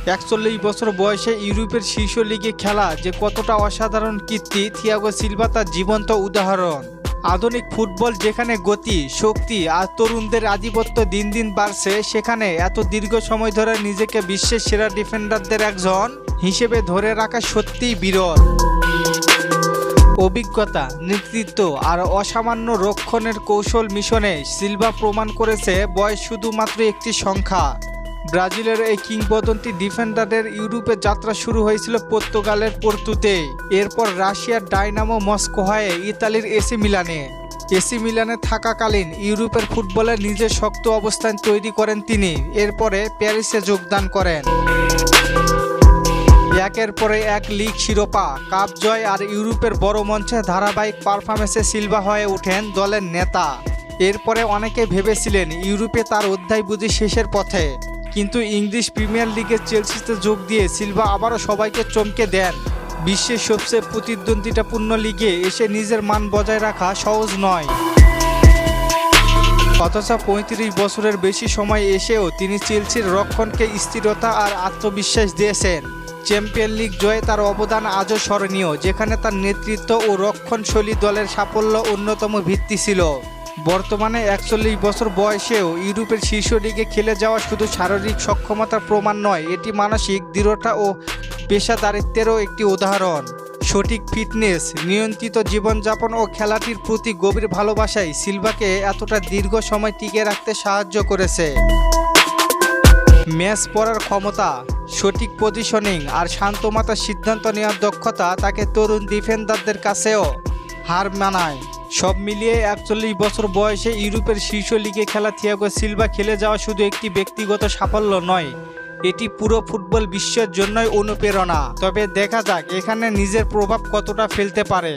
41 বছর বয়সে ইউরোপের শীর্ষ লিগে খেলা যে কতটা অসাধারণ কীর্তি, থিয়াগো সিলভা তার জীবন্ত উদাহরণ। আধুনিক ফুটবল যেখানে গতি, শক্তি আর তরুণদের আধিপত্য দিন দিন বাড়ছে, সেখানে এত দীর্ঘ সময় ধরে নিজেকে বিশ্বের সেরা ডিফেন্ডারদের একজন হিসেবে ধরে রাখা সত্যিই বিরল। অভিজ্ঞতা, নেতৃত্ব আর অসামান্য রক্ষণের কৌশল মিশনে সিলভা প্রমাণ করেছে বয়স শুধুমাত্র একটি সংখ্যা। ব্রাজিলের এই কিংবদন্তি ডিফেন্ডারের ইউরোপে যাত্রা শুরু হয়েছিল পর্তুগালের পোর্তুতে, এরপর রাশিয়ার ডায়নামো মস্কো হয়ে ইতালির এসি মিলানে থাকাকালীন ইউরোপের ফুটবলে নিজের শক্ত অবস্থান তৈরি করেন তিনি। এরপরে প্যারিসে যোগদান করেন। একের পরে এক লিগ শিরোপা, কাপ জয় আর ইউরোপের বড় মঞ্চে ধারাবাহিক পারফরমেন্সে সিলভা হয়ে ওঠেন দলের নেতা। এরপরে অনেকে ভেবেছিলেন ইউরোপে তার অধ্যায় বুঝি শেষের পথে, কিন্তু ইংলিশ প্রিমিয়ার লিগের চেলসিতে যোগ দিয়ে সিলভা আবারও সবাইকে চমকে দেন। বিশ্বের সবচেয়ে প্রতিদ্বন্দ্বিতাপূর্ণ লিগে এসে নিজের মান বজায় রাখা সহজ নয়। অথচ 35 বছরের বেশি সময় এসেও তিনি চেলসির রক্ষণকে স্থিরতা আর আত্মবিশ্বাস দিয়েছেন। চ্যাম্পিয়ন লিগ জয়ে তার অবদান আজও স্মরণীয়, যেখানে তার নেতৃত্ব ও রক্ষণশৈলী দলের সাফল্য অন্যতম ভিত্তি ছিল। বর্তমানে 41 বছর বয়সেও ইউরোপের শীর্ষ লিগে খেলে যাওয়া শুধু শারীরিক সক্ষমতার প্রমাণ নয়, এটি মানসিক দৃঢ়তা ও পেশাদারিত্বেরও একটি উদাহরণ। সঠিক ফিটনেস, নিয়ন্ত্রিত জীবনযাপন ও খেলাটির প্রতি গভীর ভালোবাসাই সিলভাকে এতটা দীর্ঘ সময় টিকে রাখতে সাহায্য করেছে। ম্যাচ পড়ার ক্ষমতা, সঠিক পজিশনিং আর শান্ত মাথায় সিদ্ধান্ত নেওয়ার দক্ষতা তাকে তরুণ ডিফেন্ডারদের কাছেও হার মানায়। সব মিলিয়ে 41 বছর বয়সে ইউরোপের শীর্ষ লিগে খেলা থিয়াগো সিলভা খেলে যাওয়া শুধু একটি ব্যক্তিগত সাফল্য নয়, এটি পুরো ফুটবল বিশ্বের জন্যই অনুপ্রেরণা। তবে দেখা যাক এখানে নিজের প্রভাব কতটা ফেলতে পারে।